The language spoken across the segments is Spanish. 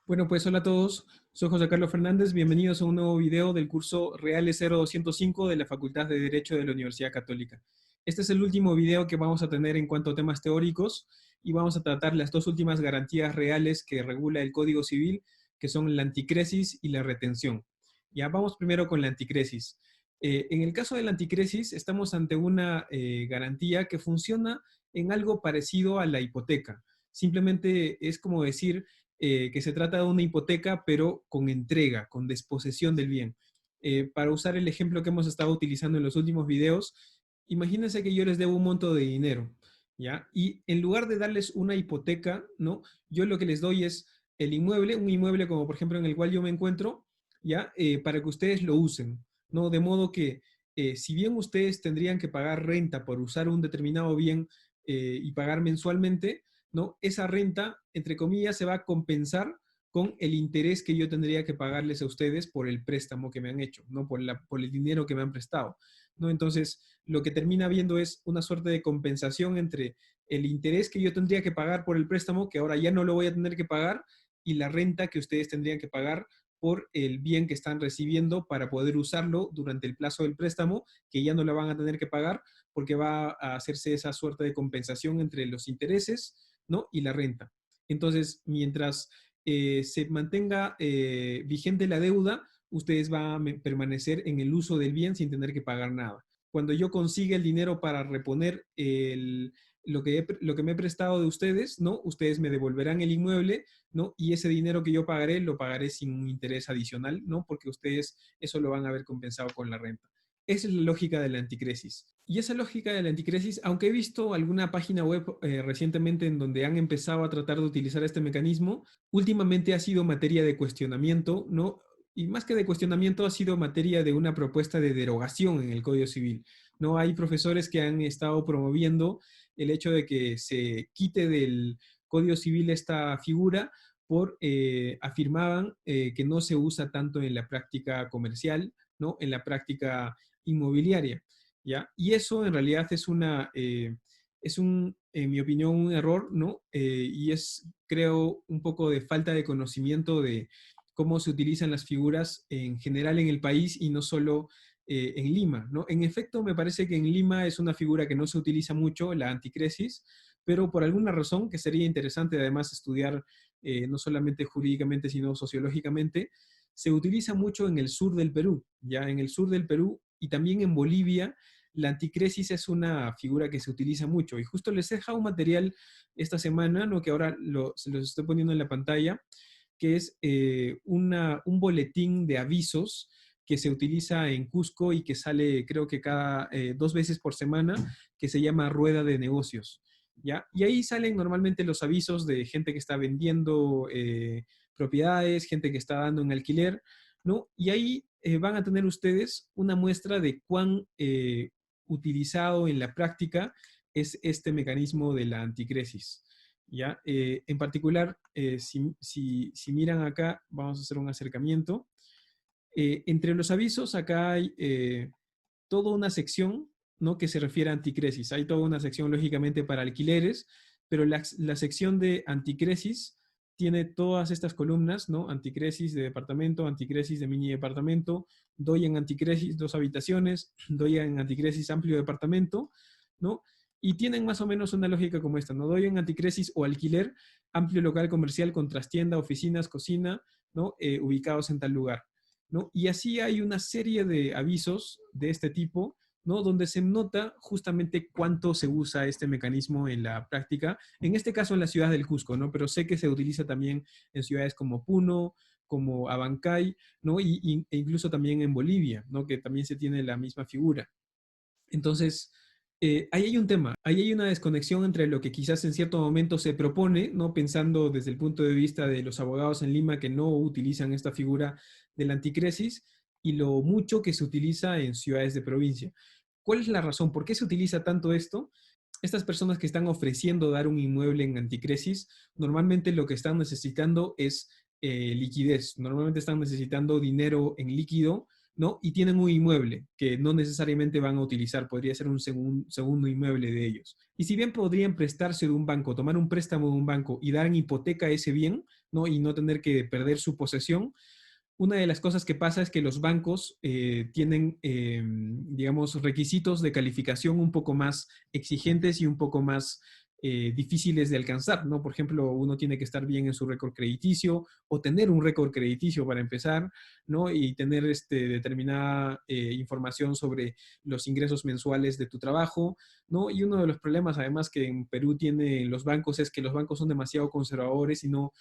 Bueno, pues hola a todos, soy José Carlos Fernández, bienvenidos a un nuevo video del curso Reales 0205 de la Facultad de Derecho de la Universidad Católica. Este es el último video que vamos a tener en cuanto a temas teóricos y vamos a tratar las dos últimas garantías reales que regula el Código Civil, que son la anticresis y la retención. Ya vamos primero con la anticresis. En el caso de la anticresis estamos ante una garantía que funciona en algo parecido a la hipoteca. Simplemente es como decir que se trata de una hipoteca, pero con entrega, con desposesión del bien. Para usar el ejemplo que hemos estado utilizando en los últimos videos, imagínense que yo les debo un monto de dinero, ¿ya? Y en lugar de darles una hipoteca, ¿no? Yo lo que les doy es el inmueble, un inmueble como por ejemplo en el cual yo me encuentro, ¿ya? Para que ustedes lo usen, ¿no? De modo que si bien ustedes tendrían que pagar renta por usar un determinado bien y pagar mensualmente, ¿no? Esa renta, entre comillas, se va a compensar con el interés que yo tendría que pagarles a ustedes por el préstamo que me han hecho, ¿no? Por el dinero que me han prestado, ¿no? Entonces, lo que termina viendo es una suerte de compensación entre el interés que yo tendría que pagar por el préstamo, que ahora ya no lo voy a tener que pagar, y la renta que ustedes tendrían que pagar por el bien que están recibiendo para poder usarlo durante el plazo del préstamo, que ya no lo van a tener que pagar, porque va a hacerse esa suerte de compensación entre los intereses, ¿no? Y la renta. Entonces, mientras se mantenga vigente la deuda, ustedes van a permanecer en el uso del bien sin tener que pagar nada. Cuando yo consiga el dinero para reponer lo que me he prestado de ustedes, ¿no? Ustedes me devolverán el inmueble, ¿no? Y ese dinero que yo pagaré, lo pagaré sin un interés adicional, ¿no? Porque ustedes eso lo van a haber compensado con la renta. Esa es la lógica de la anticresis. Y esa lógica de la anticresis, aunque he visto alguna página web recientemente en donde han empezado a tratar de utilizar este mecanismo, últimamente ha sido materia de cuestionamiento, ¿no? Y más que de cuestionamiento, ha sido materia de una propuesta de derogación en el Código Civil. ¿No? Hay profesores que han estado promoviendo el hecho de que se quite del Código Civil esta figura por afirmaban que no se usa tanto en la práctica comercial, ¿no? En la práctica inmobiliaria, ¿ya? Y eso en realidad en mi opinión, un error, ¿no? Y es, creo, un poco de falta de conocimiento de cómo se utilizan las figuras en general en el país y no solo en Lima, ¿no? En efecto, me parece que en Lima es una figura que no se utiliza mucho, la anticresis, pero por alguna razón que sería interesante además estudiar no solamente jurídicamente, sino sociológicamente, se utiliza mucho en el sur del Perú, ya en el sur del Perú y también en Bolivia, la anticresis es una figura que se utiliza mucho. Y justo les he dejado un material esta semana, ¿no? Que ahora se los estoy poniendo en la pantalla, que es un boletín de avisos que se utiliza en Cusco y que sale creo que cada 2 veces por semana, que se llama Rueda de Negocios. ¿Ya? Y ahí salen normalmente los avisos de gente que está vendiendo propiedades, gente que está dando en alquiler, ¿no? Y ahí van a tener ustedes una muestra de cuán utilizado en la práctica es este mecanismo de la anticresis. ¿Ya? En particular, si miran acá, vamos a hacer un acercamiento. Entre los avisos, acá hay toda una sección, ¿no? Que se refiere a anticresis. Hay toda una sección, lógicamente, para alquileres, pero la sección de anticresis tiene todas estas columnas, ¿no? Anticresis de departamento, anticresis de mini departamento, doy en anticresis 2 habitaciones, doy en anticresis amplio departamento, ¿no? Y tienen más o menos una lógica como esta, ¿no? Doy en anticresis o alquiler, amplio local comercial con trastienda, oficinas, cocina, ¿no? Ubicados en tal lugar, ¿no? Y así hay una serie de avisos de este tipo, ¿no? Donde se nota justamente cuánto se usa este mecanismo en la práctica, en este caso en la ciudad del Cusco, ¿no? Pero sé que se utiliza también en ciudades como Puno, como Abancay, ¿no? E incluso también en Bolivia, ¿no? Que también se tiene la misma figura. Entonces, ahí hay un tema, ahí hay una desconexión entre lo que quizás en cierto momento se propone, ¿no? Pensando desde el punto de vista de los abogados en Lima que no utilizan esta figura de la anticresis y lo mucho que se utiliza en ciudades de provincia. ¿Cuál es la razón? ¿Por qué se utiliza tanto esto? Estas personas que están ofreciendo dar un inmueble en anticresis, normalmente lo que están necesitando es liquidez, normalmente están necesitando dinero en líquido, ¿no? Y tienen un inmueble que no necesariamente van a utilizar, podría ser un segundo inmueble de ellos. Y si bien podrían prestarse de un banco, tomar un préstamo de un banco y dar en hipoteca ese bien, ¿no? Y no tener que perder su posesión. Una de las cosas que pasa es que los bancos tienen, digamos, requisitos de calificación un poco más exigentes y un poco más difíciles de alcanzar, ¿no? Por ejemplo, uno tiene que estar bien en su récord crediticio o tener un récord crediticio para empezar, ¿no? Y tener determinada información sobre los ingresos mensuales de tu trabajo, ¿no? Y uno de los problemas, además, que en Perú tienen los bancos es que los bancos son demasiado conservadores y no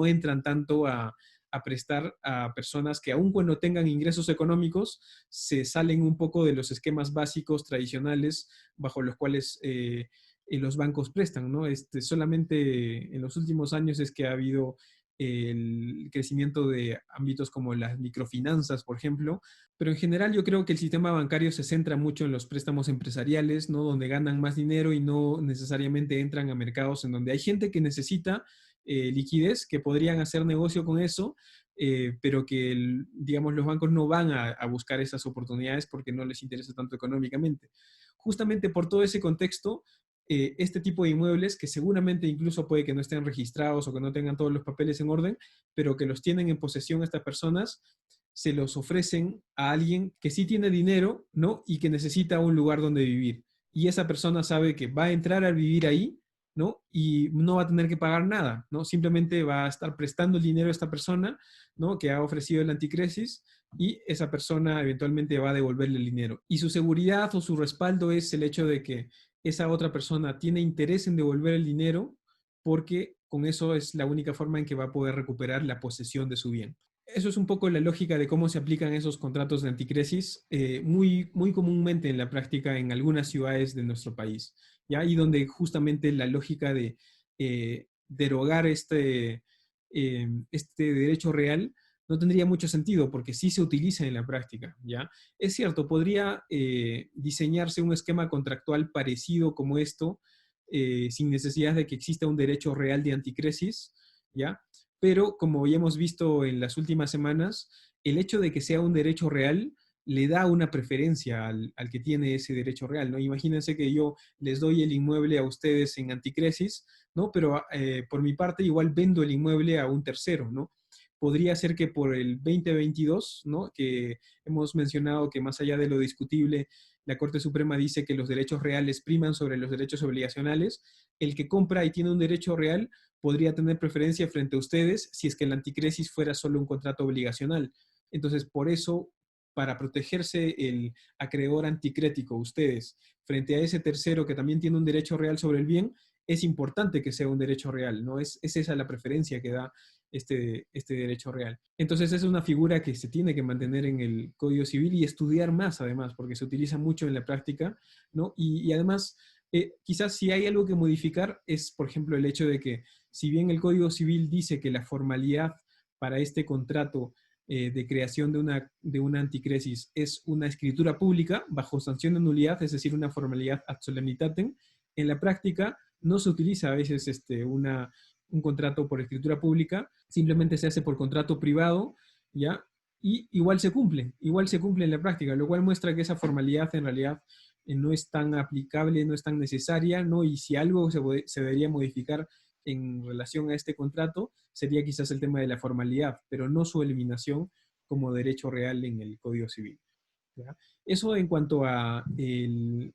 entran tanto a prestar a personas que aun cuando tengan ingresos económicos, se salen un poco de los esquemas básicos tradicionales bajo los cuales los bancos prestan, ¿no? Solamente en los últimos años es que ha habido el crecimiento de ámbitos como las microfinanzas, por ejemplo, pero en general yo creo que el sistema bancario se centra mucho en los préstamos empresariales, ¿no? Donde ganan más dinero y no necesariamente entran a mercados en donde hay gente que necesita liquidez, que podrían hacer negocio con eso, pero que, digamos, los bancos no van a buscar esas oportunidades porque no les interesa tanto económicamente. Justamente por todo ese contexto, este tipo de inmuebles, que seguramente incluso puede que no estén registrados o que no tengan todos los papeles en orden, pero que los tienen en posesión estas personas, se los ofrecen a alguien que sí tiene dinero, ¿no? Y que necesita un lugar donde vivir. Y esa persona sabe que va a entrar a vivir ahí, ¿no? Y no va a tener que pagar nada, ¿no? Simplemente va a estar prestando el dinero a esta persona, ¿no? Que ha ofrecido el anticresis, y esa persona eventualmente va a devolverle el dinero. Y su seguridad o su respaldo es el hecho de que esa otra persona tiene interés en devolver el dinero, porque con eso es la única forma en que va a poder recuperar la posesión de su bien. Eso es un poco la lógica de cómo se aplican esos contratos de anticresis muy comúnmente en la práctica en algunas ciudades de nuestro país, ¿ya? Y donde justamente la lógica de derogar este derecho real no tendría mucho sentido, porque sí se utiliza en la práctica, ¿ya? Es cierto, podría diseñarse un esquema contractual parecido como esto, sin necesidad de que exista un derecho real de anticresis, ¿ya? Pero como ya hemos visto en las últimas semanas, el hecho de que sea un derecho real le da una preferencia al que tiene ese derecho real, ¿no? Imagínense que yo les doy el inmueble a ustedes en anticresis, ¿no? Pero por mi parte igual vendo el inmueble a un tercero, ¿no? Podría ser que por el 2022, ¿no? Que hemos mencionado que más allá de lo discutible, la Corte Suprema dice que los derechos reales priman sobre los derechos obligacionales. El que compra y tiene un derecho real podría tener preferencia frente a ustedes si es que el anticresis fuera solo un contrato obligacional. Entonces, por eso, para protegerse el acreedor anticrético, ustedes, frente a ese tercero que también tiene un derecho real sobre el bien, es importante que sea un derecho real, ¿no? Es esa la preferencia que da este derecho real. Entonces es una figura que se tiene que mantener en el Código Civil y estudiar más, además, porque se utiliza mucho en la práctica, ¿no? Y además, quizás si hay algo que modificar es, por ejemplo, el hecho de que si bien el Código Civil dice que la formalidad para este contrato de creación de una anticresis es una escritura pública bajo sanción de nulidad, es decir, una formalidad ad solemnitatem, en la práctica no se utiliza a veces un contrato por escritura pública, simplemente se hace por contrato privado, ¿ya? Y igual se cumple en la práctica, lo cual muestra que esa formalidad en realidad no es tan aplicable, no es tan necesaria, ¿no? Y si algo se debería modificar en relación a este contrato, sería quizás el tema de la formalidad, pero no su eliminación como derecho real en el Código Civil, ¿ya? Eso en cuanto a el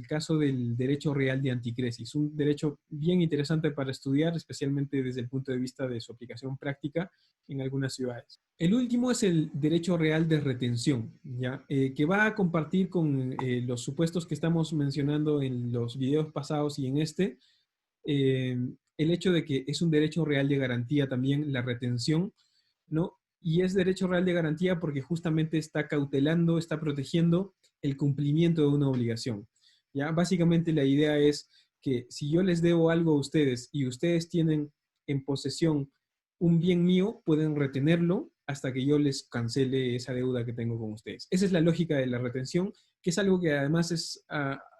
caso del derecho real de anticresis, un derecho bien interesante para estudiar, especialmente desde el punto de vista de su aplicación práctica en algunas ciudades. El último es el derecho real de retención, ¿ya? Que va a compartir con los supuestos que estamos mencionando en los videos pasados y en eh, el hecho de que es un derecho real de garantía también la retención, ¿no? Y es derecho real de garantía porque justamente está cautelando, está protegiendo el cumplimiento de una obligación. ¿Ya? Básicamente la idea es que si yo les debo algo a ustedes y ustedes tienen en posesión un bien mío, pueden retenerlo hasta que yo les cancele esa deuda que tengo con ustedes. Esa es la lógica de la retención, que es algo que además es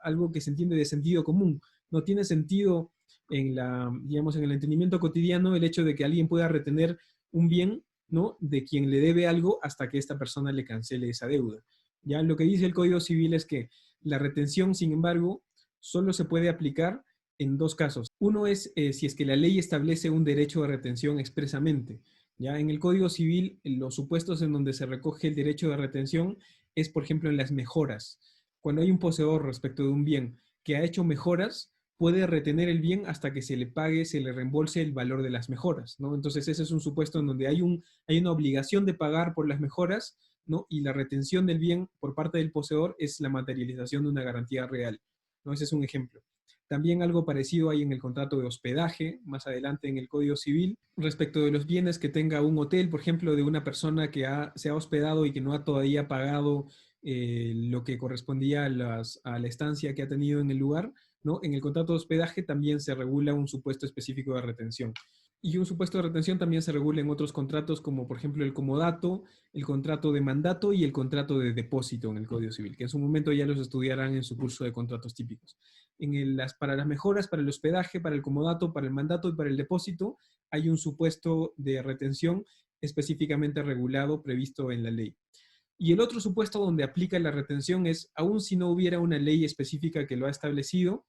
algo que se entiende de sentido común. No tiene sentido digamos, en el entendimiento cotidiano el hecho de que alguien pueda retener un bien, ¿no? De quien le debe algo hasta que esta persona le cancele esa deuda. Ya lo que dice el Código Civil es que la retención, sin embargo, solo se puede aplicar en dos casos. Uno es si es que la ley establece un derecho de retención expresamente. Ya en el Código Civil, los supuestos en donde se recoge el derecho de retención es, por ejemplo, en las mejoras. Cuando hay un poseedor respecto de un bien que ha hecho mejoras, puede retener el bien hasta que se le pague, se le reembolse el valor de las mejoras, ¿no? Entonces ese es un supuesto en donde hay una obligación de pagar por las mejoras, ¿no? Y la retención del bien por parte del poseedor es la materialización de una garantía real, ¿no? Ese es un ejemplo. También algo parecido hay en el contrato de hospedaje, más adelante en el Código Civil, respecto de los bienes que tenga un hotel, por ejemplo, de una persona que se ha hospedado y que no ha todavía pagado lo que correspondía a la estancia que ha tenido en el lugar, ¿no? En el contrato de hospedaje también se regula un supuesto específico de retención. Y un supuesto de retención también se regula en otros contratos, como por ejemplo el comodato, el contrato de mandato y el contrato de depósito en el Código Civil, que en su momento ya los estudiarán en su curso de contratos típicos. Para las mejoras, para el hospedaje, para el comodato, para el mandato y para el depósito, hay un supuesto de retención específicamente regulado, previsto en la ley. Y el otro supuesto donde aplica la retención es, aun si no hubiera una ley específica que lo ha establecido,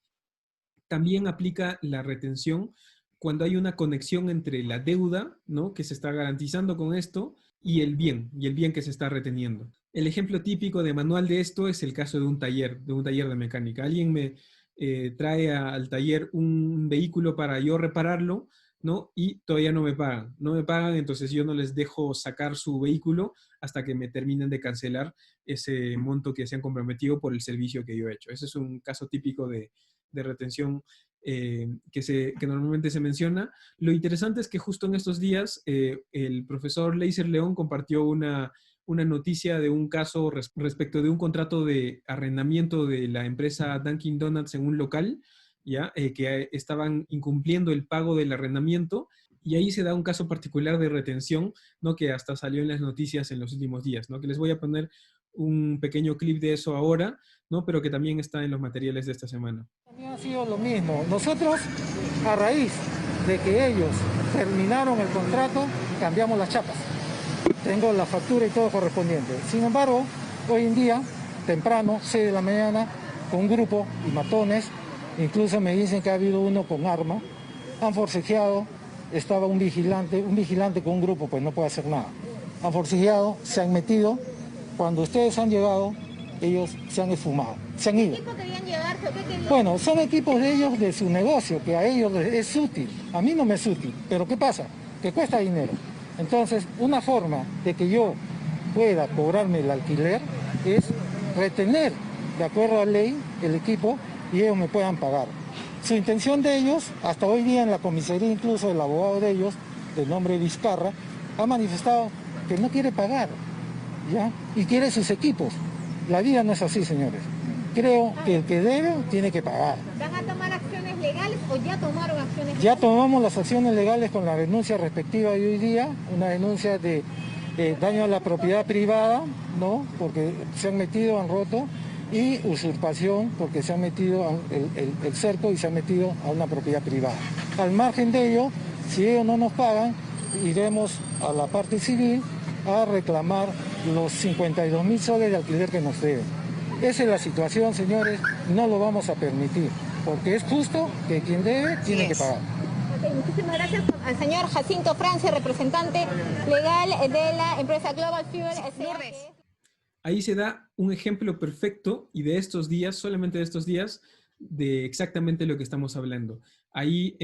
también aplica la retención cuando hay una conexión entre la deuda, ¿no?, que se está garantizando con esto, y el bien que se está reteniendo. El ejemplo típico de manual de esto es el caso de un taller de mecánica. Alguien me trae al taller un vehículo para yo repararlo, ¿no? Y todavía no me pagan. No me pagan, entonces yo no les dejo sacar su vehículo hasta que me terminen de cancelar ese monto que se han comprometido por el servicio que yo he hecho. Ese es un caso típico de retención que normalmente se menciona. Lo interesante es que justo en estos días el profesor Leiser León compartió una noticia de un caso respecto de un contrato de arrendamiento de la empresa Dunkin' Donuts en un local, ¿ya? Que estaban incumpliendo el pago del arrendamiento, y ahí se da un caso particular de retención, ¿no?, que hasta salió en las noticias en los últimos días, ¿no?, que les voy a poner un pequeño clip de eso ahora, ¿no?, pero que también está en los materiales de esta semana. También ha sido lo mismo. Nosotros, a raíz de que ellos terminaron el contrato, cambiamos las chapas. Tengo la factura y todo correspondiente. Sin embargo, hoy en día, temprano, 6 de la mañana, con un grupo y matones, incluso me dicen que ha habido uno con arma, han forcejeado, estaba un vigilante con un grupo, pues no puede hacer nada. Han forcejeado, se han metido. Cuando ustedes han llegado, ellos se han esfumado, se han ido. ¿Qué equipo querían llevarse o qué querían? Bueno, son equipos de ellos, de su negocio, que a ellos les es útil. A mí no me es útil, pero ¿qué pasa? Que cuesta dinero. Entonces, una forma de que yo pueda cobrarme el alquiler es retener, de acuerdo a la ley, el equipo y ellos me puedan pagar. Su intención de ellos, hasta hoy día en la comisaría, incluso el abogado de ellos, de nombre Vizcarra, ha manifestado que no quiere pagar, ¿ya? Y quiere sus equipos. La vida no es así, señores. Creo que el que debe tiene que pagar. ¿Van a tomar acciones legales o ya tomaron acciones legales? Ya tomamos las acciones legales con la denuncia respectiva de hoy día, una denuncia de daño a la propiedad privada, ¿no?, porque se han metido, han roto, y usurpación, porque se han metido el cerco y se han metido a una propiedad privada. Al margen de ello, si ellos no nos pagan, iremos a la parte civil a reclamar los 52.000 soles de alquiler que nos deben. Esa es la situación, señores, no lo vamos a permitir, porque es justo que quien debe tiene que pagar. Okay, muchísimas gracias al señor Jacinto Francia, representante legal de la empresa Global Fuel S.A. Ahí se da un ejemplo perfecto, y de estos días, solamente de estos días, de exactamente lo que estamos hablando. Ahí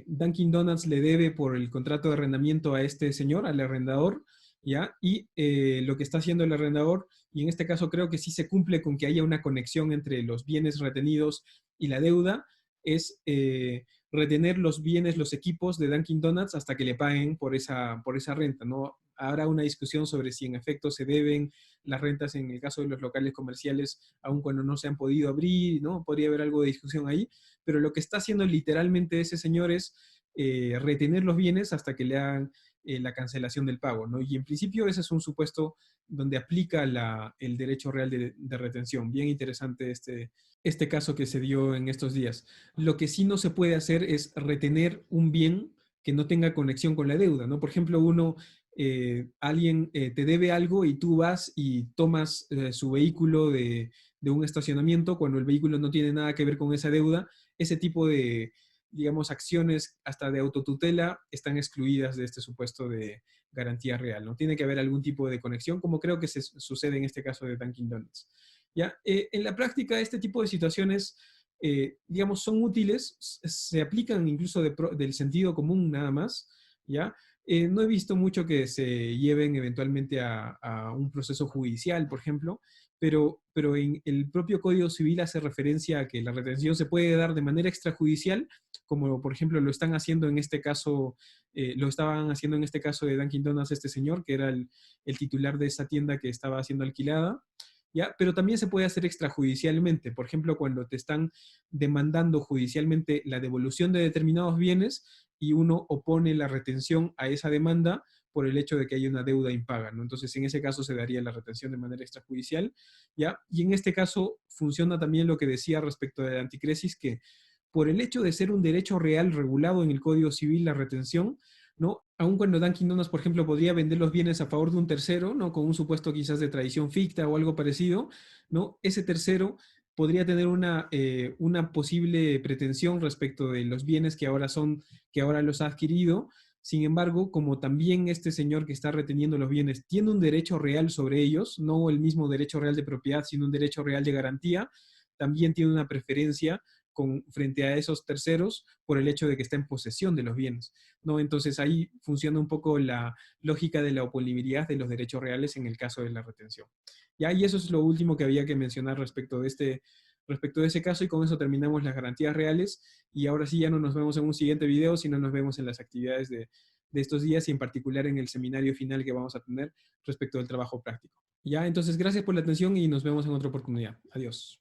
Dunkin' Donuts le debe por el contrato de arrendamiento a este señor, al arrendador, ¿ya? Y lo que está haciendo el arrendador, y en este caso creo que sí se cumple con que haya una conexión entre los bienes retenidos y la deuda, es retener los bienes, los equipos de Dunkin' Donuts hasta que le paguen por esa renta, ¿no? Habrá una discusión sobre si en efecto se deben las rentas en el caso de los locales comerciales, aun cuando no se han podido abrir, ¿no? Podría haber algo de discusión ahí, pero lo que está haciendo literalmente ese señor es retener los bienes hasta que le hagan la cancelación del pago, ¿no? Y en principio ese es un supuesto donde aplica el derecho real de retención. Bien interesante este caso que se dio en estos días. Lo que sí no se puede hacer es retener un bien que no tenga conexión con la deuda, ¿no? Por ejemplo, alguien te debe algo y tú vas y tomas su vehículo de un estacionamiento cuando el vehículo no tiene nada que ver con esa deuda. ese tipo de, digamos, acciones hasta de autotutela están excluidas de este supuesto de garantía real, ¿no? Tiene que haber algún tipo de conexión, como creo que sucede en este caso de Dunkin' Donuts. ¿Ya? En la práctica, este tipo de situaciones, digamos, son útiles, se aplican incluso del sentido común nada más, ¿ya? No he visto mucho que se lleven eventualmente a un proceso judicial, por ejemplo, pero en el propio Código Civil hace referencia a que la retención se puede dar de manera extrajudicial, como por ejemplo lo están haciendo en este caso, lo estaban haciendo en este caso de Dunkin' Donuts este señor, que era el titular de esa tienda que estaba siendo alquilada, ¿ya? Pero también se puede hacer extrajudicialmente, por ejemplo, cuando te están demandando judicialmente la devolución de determinados bienes y uno opone la retención a esa demanda por el hecho de que hay una deuda impaga, ¿no? Entonces, en ese caso se daría la retención de manera extrajudicial, ¿ya? Y en este caso funciona también lo que decía respecto de la anticresis, que por el hecho de ser un derecho real regulado en el Código Civil, la retención, ¿no? Aun cuando Dunkin' Donuts, por ejemplo, podría vender los bienes a favor de un tercero, ¿no? Con un supuesto quizás de tradición ficta o algo parecido, ¿no? Ese tercero podría tener una posible pretensión respecto de los bienes que ahora los ha adquirido. Sin embargo, como también este señor que está reteniendo los bienes tiene un derecho real sobre ellos, no el mismo derecho real de propiedad, sino un derecho real de garantía, también tiene una preferencia frente a esos terceros por el hecho de que está en posesión de los bienes, ¿no? Entonces ahí funciona un poco la lógica de la oponibilidad de los derechos reales en el caso de la retención. ¿Ya? Y eso es lo último que había que mencionar respecto de ese caso, y con eso terminamos las garantías reales, y ahora sí ya no nos vemos en un siguiente video, sino nos vemos en las actividades de estos días y en particular en el seminario final que vamos a tener respecto del trabajo práctico. Ya, entonces gracias por la atención y nos vemos en otra oportunidad. Adiós.